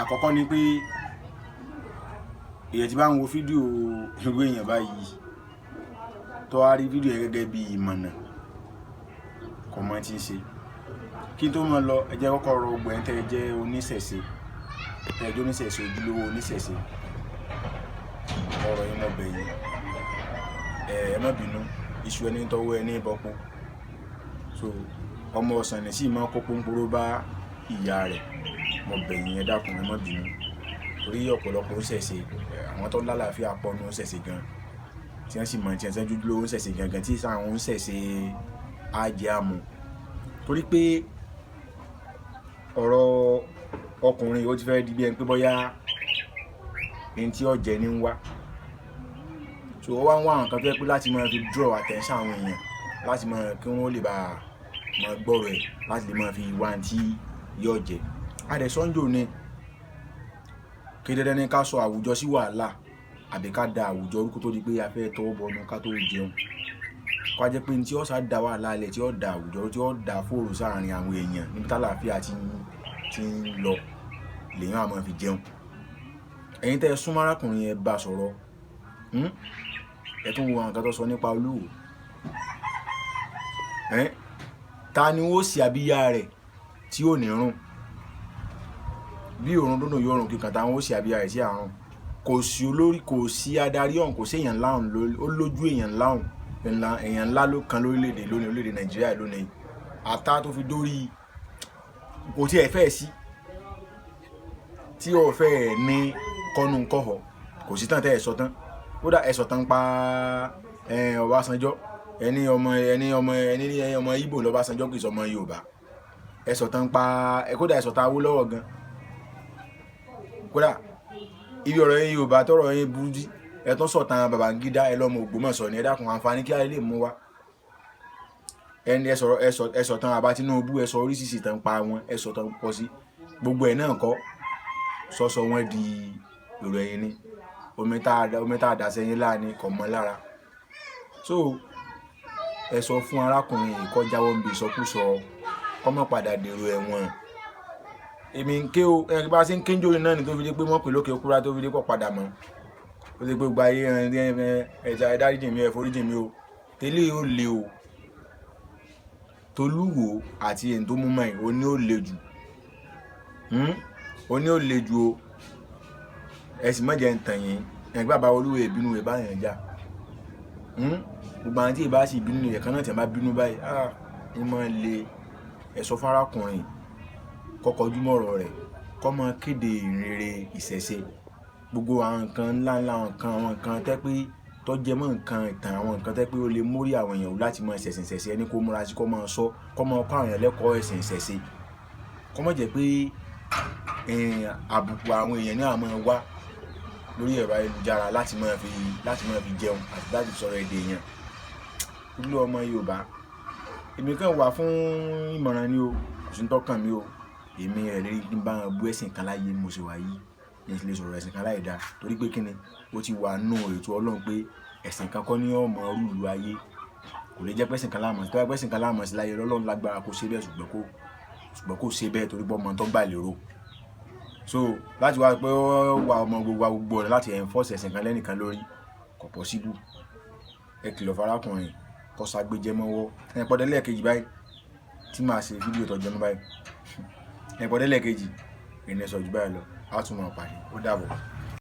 àkọ́kọ́ ni pé èyàn tí bá ń wo fídíò irú èyàn báyìí tó wá rí fídíò yẹn gẹ́gẹ́ bí ìmọ̀nà kò mọ̀ tí ń ṣe. Kí n tó mọ̀ lọ ẹ jẹ́ kọ́kọ́ rọ gbogbo ẹ̀yin tẹ́ jẹ́ oníṣẹ̀ṣe, tẹ́ jẹ́ oníṣẹ̀ṣe ojúlówó oníṣẹ̀ṣe, ọ̀rọ̀ yín mọ̀ bẹ̀yìn ẹ má bínú iṣu ẹni tọ́wọ́ ẹni bọ́pọ̀. So ọmọ ọ̀sán ní sì máa kó pọ́npọ́rọ́ bá ìyá rẹ̀, mọ̀ bẹ̀yìn ẹ dákun ẹ má bínú torí ọ̀pọ̀lọpọ̀ ń ṣẹ̀ṣe àwọn tó lálàáfíà pọ̀ ní ń ṣẹ̀ṣe gan tí wọ́n sì mọ̀ tí wọ́n ṣe ojúlówó ń ṣẹ̀ṣe gangan tí sáwọn ń ṣẹ̀ṣe ajé àmọ́ torí pé ọ̀rọ̀ ọkùnrin ó ti fẹ́ di bí ẹni pé bóyá ẹni tí ó jẹ ní ń wá. So ó wá ń wá àwọn kan tó yẹ pé láti máa fi draw attention àwọn èèyàn láti máa kí wọ́n lè bá máa gbọ́rọ̀ ẹ̀ láti lè máa fi wá tí yóò jẹ. Adẹ̀sọ́njò ni kí dandan ní ká sọ àwùjọ sí wàhálà àbí ká da àwùjọ orúkọ tó di pé a fẹ́ tọwọ́ bọnu ká tó jẹun. Kó jẹ́ pé tí ó sá da wàhálà lẹ̀ tí ó da àwùjọ tí ó da fòrò sáàrin àwọn èèyàn níbi tálàáfíà ti ń lọ lèyàn àmọ́ fi jẹun. Ẹ̀yin tẹ́ súnmọ́ arákùnrin yẹn bá sọ̀rọ̀ ẹ tún wo àwọn kan tó sọ nípa Olúwo. Ta ni ó sì abíyá rẹ̀ tí ò ní rùn bí òrùn dúndùn yóò rùn kíkan táwọn ó sì abíyá rẹ̀ sí àrùn. Kò sí olórí kò sí adarí ọ̀hún kò sí èèyàn láhùn ó lójú èèyàn láhùn èèyàn ńlá ló kan lórílẹ̀-èdè lónìí orílẹ̀-èdè Nàìjíríà lónìí ata tó fi dórí kò tí ẹ fẹ́ sí tí ó fẹ́ ní kọ́nù kọ́họ̀ kò sí tán tẹ́ ẹ sọ tán kódà ẹ sọ tán pa Ọbásanjọ́ ẹni ọmọ Ìgbò l'Ọbásanjọ́ kì í sọ ọmọ Yorùbá ẹ sọ tán pa kódà ẹ sọ tán Awólọ́wọ̀ gan kódà ibi ọ̀rọ̀ yẹn Yorùbá tọrọ yẹn burú jí ẹ tún sọ̀tàn Babangida ẹ lọ́mọ Ògbómọ̀ṣọ́ ni ẹ dákun àǹfààní kí á lè mú wá. Ẹni ẹ sọ̀tàn Bàbá Tinubu ẹ sọ oríṣiríṣi tán pa wọn ẹ sọ̀tàn pọ̀ sí gbogbo ẹ̀ náà kọ́ sọ́sọ wọn di èrò ẹ̀yìn ni omi tá a dà sẹ́yìn láàánú kò mọ́ lára. So ẹ sọ fún arákùnrin yìí kó jáwọ́ níbi ìsọkúsọ kó má padà dèrò ẹ̀wọ̀n. Èmi ń ké o ẹ bá ṣe ń ké ń jóni náà ni tó fi dé pé wọ́n pè lókè kúrá tó fi dé pọ̀ padà mọ́ ó ti gbogbo ayé ẹ̀jẹ̀ dáríjì mi ẹ̀ foríjì mi o tẹ́lẹ̀ ó le o Tolúwo àti èyí tó mú mọ́ ẹ̀ ó ní ó le jù ó ní ó le jù o ẹ sì má jẹ́ ń tàn yín ẹ̀ gbà bá Olúwo ìbínú ẹ̀ bá yàn já gbogbo àwọn tí ì bá sì bínú ẹ̀ kan náà tẹ̀ bá bínú báyìí ẹ máa le ẹ̀ sọ fárákùnrin kọ́kọ́ ojúmọ́ ọ̀rọ̀ rẹ̀ kọ́ máa kéde ìrere ìṣẹ̀ṣe gbogbo àwọn nǹkan ńláńlá àwọn nǹkan tẹ́ pé tó jẹ mọ́ nǹkan ìtàn àwọn nǹkan tẹ́ pé ó lè mórí àwọn èèyàn láti máa ṣẹ̀sìn ìṣẹ̀ṣe ẹni kó múra sí kó máa sọ kó máa kọ́ àwọn èèyàn lẹ́kọ̀ọ́ ẹ̀sìn ìṣẹ̀ṣe kó má jẹ́ pé àbùkù àwọn èèyàn ní àwọn wá lórí ẹ̀rọ ayélujára láti máa fi jẹun àti láti sọ̀rọ̀ èdè èèyàn. Olú ọmọ Yorùbá èmi kàn wà fún ìmọ̀ràn ni o kò sí tọ́kàn mi o èmi rẹ̀ lérí kí n bá wọn bú ẹ̀sìn kan láyé mo sì wà yìí ní ilé sọ̀rọ̀ ẹ̀sìn kan láì dáa torí pé kíni ó ti wà nù ètò Ọlọ́run pé ẹ̀sìn kan kọ́ ní ọmọ rúlu ayé kò lè jẹ́ pé ẹ̀sìn kan láàmọ̀ sí tó bá pẹ́ ẹ̀sìn kan láàmọ̀ sí láyé Ọlọ́run lágbára kó ṣe bẹ́ẹ̀ ṣùgbọ́n kó ṣe bẹ́ẹ̀ torí pé ọmọ tó gbà lérò. So láti wá pé ó wà ọmọ gbogbo ọ̀rẹ́ láti enforce ẹ̀sìn kan lẹ́nìkan lórí kò possible. Ẹ kìlọ̀ farákùnrin kó ságbéjẹ́ mọ́wọ́ ẹ̀ pọ̀dẹ́lẹ̀ kejì báyìí tí màá ṣe fídíò tọ́jú ọmọ báyìí ẹ̀ pọ̀dẹ́lẹ̀ kejì ìrìnẹ̀sọ̀ jù báyìí lọ á tún máa pàdé ó dàbọ̀.